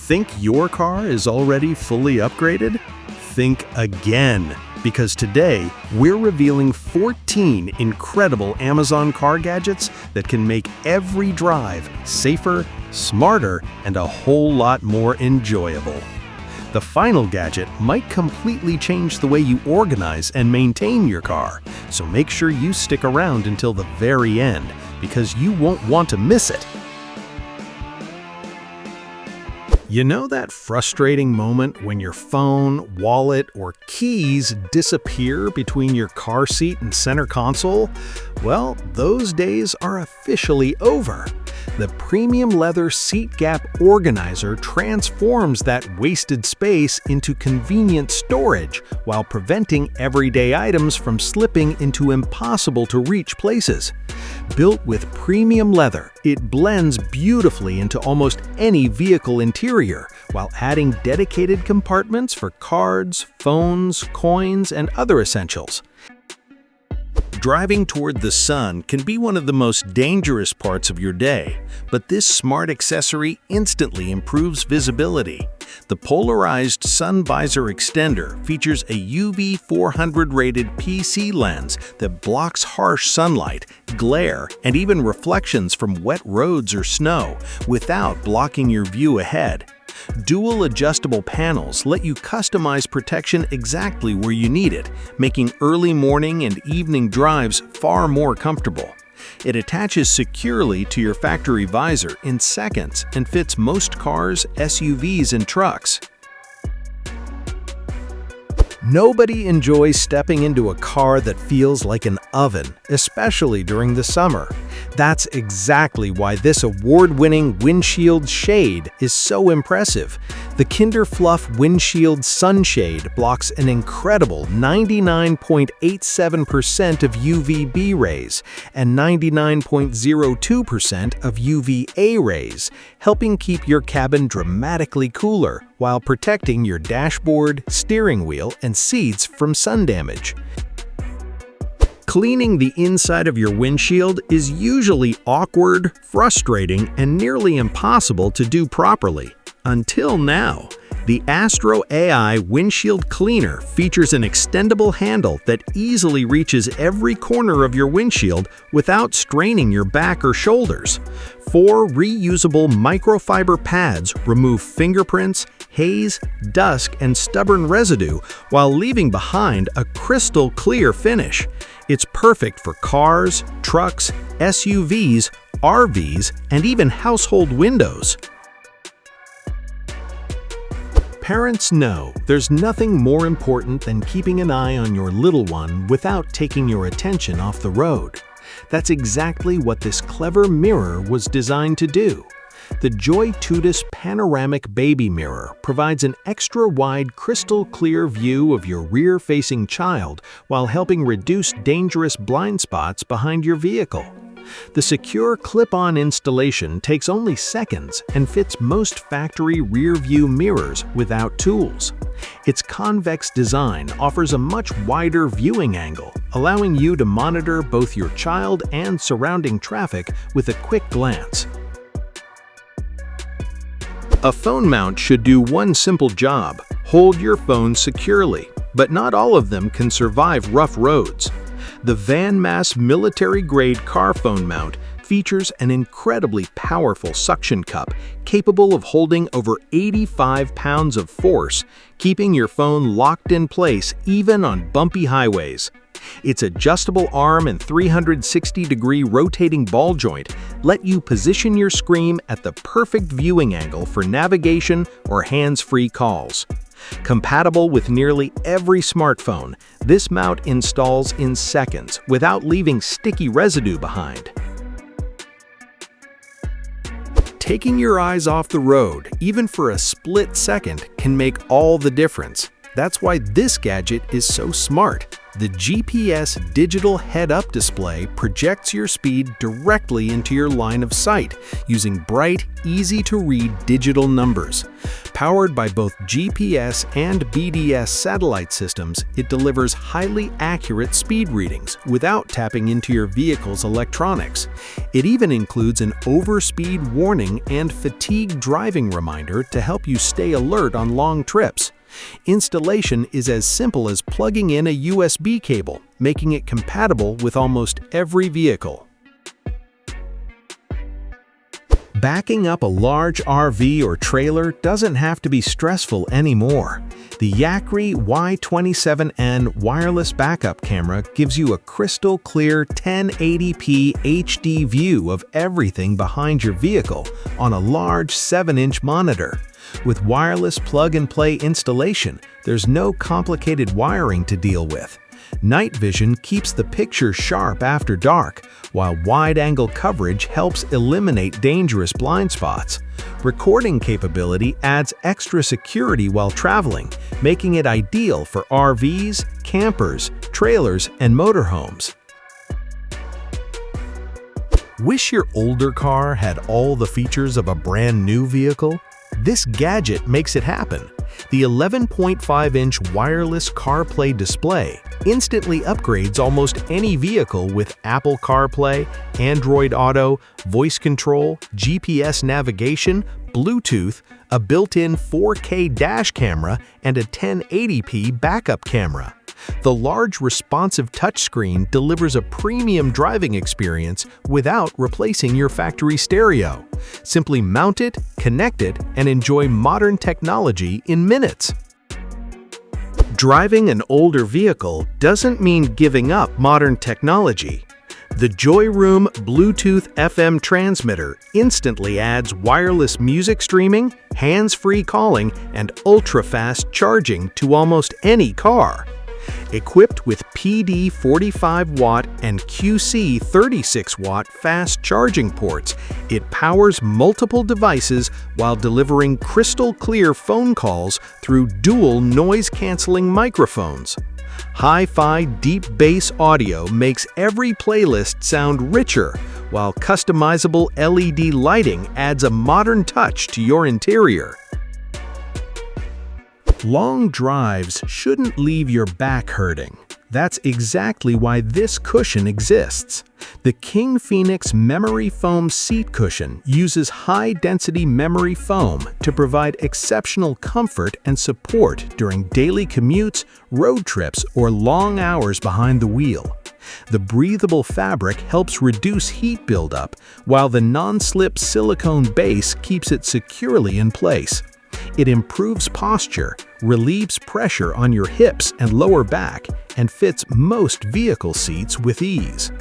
Think your car is already fully upgraded? Think again, because today we're revealing 14 incredible Amazon car gadgets that can make every drive safer, smarter, and a whole lot more enjoyable. The final gadget might completely change the way you organize and maintain your car, so make sure you stick around until the very end, because you won't want to miss it. You know that frustrating moment when your phone, wallet, or keys disappear between your car seat and center console? Well, those days are officially over. The premium leather seat gap organizer transforms that wasted space into convenient storage while preventing everyday items from slipping into impossible-to-reach places. Built with premium leather, it blends beautifully into almost any vehicle interior, while adding dedicated compartments for cards, phones, coins, and other essentials. Driving toward the sun can be one of the most dangerous parts of your day, but this smart accessory instantly improves visibility. The Polarized Sun Visor Extender features a UV 400-rated PC lens that blocks harsh sunlight, glare, and even reflections from wet roads or snow without blocking your view ahead. Dual adjustable panels let you customize protection exactly where you need it, making early morning and evening drives far more comfortable. It attaches securely to your factory visor in seconds and fits most cars, SUVs, and trucks. Nobody enjoys stepping into a car that feels like an oven, especially during the summer. That's exactly why this award-winning windshield shade is so impressive. The Fluff Windshield Sunshade blocks an incredible 99.87% of UVB rays and 99.02% of UVA rays, helping keep your cabin dramatically cooler while protecting your dashboard, steering wheel, and seats from sun damage. Cleaning the inside of your windshield is usually awkward, frustrating, and nearly impossible to do properly. Until now. The AstroAI windshield cleaner features an extendable handle that easily reaches every corner of your windshield without straining your back or shoulders. 4 reusable microfiber pads remove fingerprints, haze, dust, and stubborn residue while leaving behind a crystal clear finish. It's perfect for cars, trucks, SUVs, RVs, and even household windows. Parents know there's nothing more important than keeping an eye on your little one without taking your attention off the road. That's exactly what this clever mirror was designed to do. The JOYTUTUS Panoramic Baby Mirror provides an extra-wide crystal-clear view of your rear-facing child while helping reduce dangerous blind spots behind your vehicle. The secure clip-on installation takes only seconds and fits most factory rear-view mirrors without tools. Its convex design offers a much wider viewing angle, allowing you to monitor both your child and surrounding traffic with a quick glance. A phone mount should do one simple job: hold your phone securely, but not all of them can survive rough roads. The VANMASS military-grade car phone mount features an incredibly powerful suction cup capable of holding over 85 pounds of force, keeping your phone locked in place even on bumpy highways. Its adjustable arm and 360-degree rotating ball joint let you position your screen at the perfect viewing angle for navigation or hands-free calls. Compatible with nearly every smartphone, this mount installs in seconds without leaving sticky residue behind. Taking your eyes off the road, even for a split second, can make all the difference. That's why this gadget is so smart. The GPS digital head-up display projects your speed directly into your line of sight using bright, easy-to-read digital numbers. Powered by both GPS and BDS satellite systems, it delivers highly accurate speed readings without tapping into your vehicle's electronics. It even includes an overspeed warning and fatigue driving reminder to help you stay alert on long trips. Installation is as simple as plugging in a USB cable, making it compatible with almost every vehicle. Backing up a large RV or trailer doesn't have to be stressful anymore. The Yakry Y27N wireless backup camera gives you a crystal clear 1080p HD view of everything behind your vehicle on a large 7-inch monitor. With wireless plug-and-play installation, there's no complicated wiring to deal with. Night vision keeps the picture sharp after dark, while wide-angle coverage helps eliminate dangerous blind spots. Recording capability adds extra security while traveling, making it ideal for RVs, campers, trailers, and motorhomes. Wish your older car had all the features of a brand new vehicle? This gadget makes it happen. The 11.5-inch wireless CarPlay display instantly upgrades almost any vehicle with Apple CarPlay, Android Auto, voice control, GPS navigation, Bluetooth, a built-in 4K dash camera, and a 1080p backup camera. The large responsive touchscreen delivers a premium driving experience without replacing your factory stereo. Simply mount it, connect it, and enjoy modern technology in minutes. Driving an older vehicle doesn't mean giving up modern technology. The JOYROOM Bluetooth FM transmitter instantly adds wireless music streaming, hands-free calling, and ultra-fast charging to almost any car. Equipped with PD 45-watt and QC 36-watt fast charging ports, it powers multiple devices while delivering crystal-clear phone calls through dual noise-canceling microphones. Hi-fi deep bass audio makes every playlist sound richer, while customizable LED lighting adds a modern touch to your interior. Long drives shouldn't leave your back hurting. That's exactly why this cushion exists. The kingphenix memory foam seat cushion uses high-density memory foam to provide exceptional comfort and support during daily commutes, road trips, or long hours behind the wheel. The breathable fabric helps reduce heat buildup, while the non-slip silicone base keeps it securely in place. It improves posture, relieves pressure on your hips and lower back, and fits most vehicle seats with ease.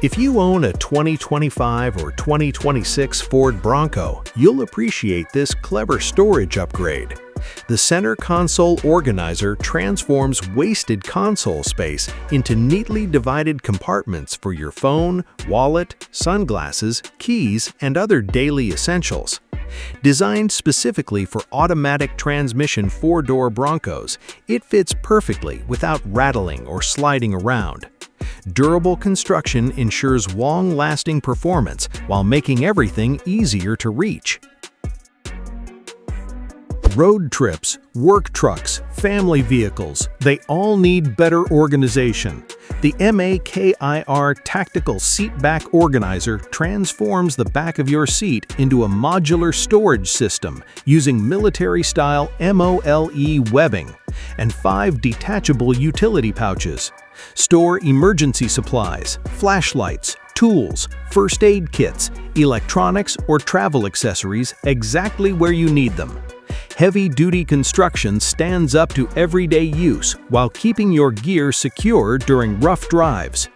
If you own a 2025 or 2026 Ford Bronco, you'll appreciate this clever storage upgrade. The center console organizer transforms wasted console space into neatly divided compartments for your phone, wallet, sunglasses, keys, and other daily essentials. Designed specifically for automatic transmission 4-door Broncos, it fits perfectly without rattling or sliding around. Durable construction ensures long-lasting performance while making everything easier to reach. Road trips, work trucks, family vehicles, they all need better organization. The MAIKER Tactical Seat Back Organizer transforms the back of your seat into a modular storage system using military-style MOLE webbing and 5 detachable utility pouches. Store emergency supplies, flashlights, tools, first aid kits, electronics, or travel accessories exactly where you need them. Heavy-duty construction stands up to everyday use while keeping your gear secure during rough drives.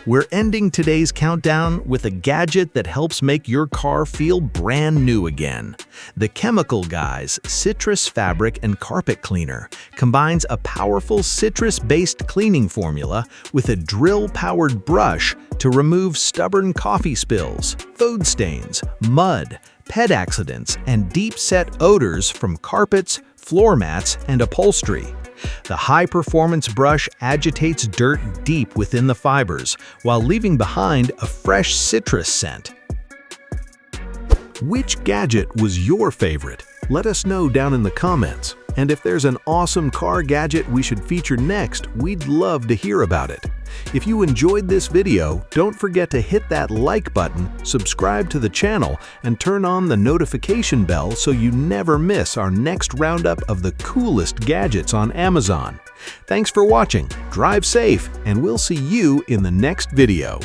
We're ending today's countdown with a gadget that helps make your car feel brand new again. The Chemical Guy's Citrus Fabric and Carpet Cleaner combines a powerful citrus-based cleaning formula with a drill-powered brush to remove stubborn coffee spills, food stains, mud, pet accidents, and deep-set odors from carpets, floor mats, and upholstery. The high-performance brush agitates dirt deep within the fibers, while leaving behind a fresh citrus scent. Which gadget was your favorite? Let us know down in the comments. And if there's an awesome car gadget we should feature next, we'd love to hear about it. If you enjoyed this video, don't forget to hit that like button, subscribe to the channel, and turn on the notification bell so you never miss our next roundup of the coolest gadgets on Amazon. Thanks for watching, drive safe, and we'll see you in the next video.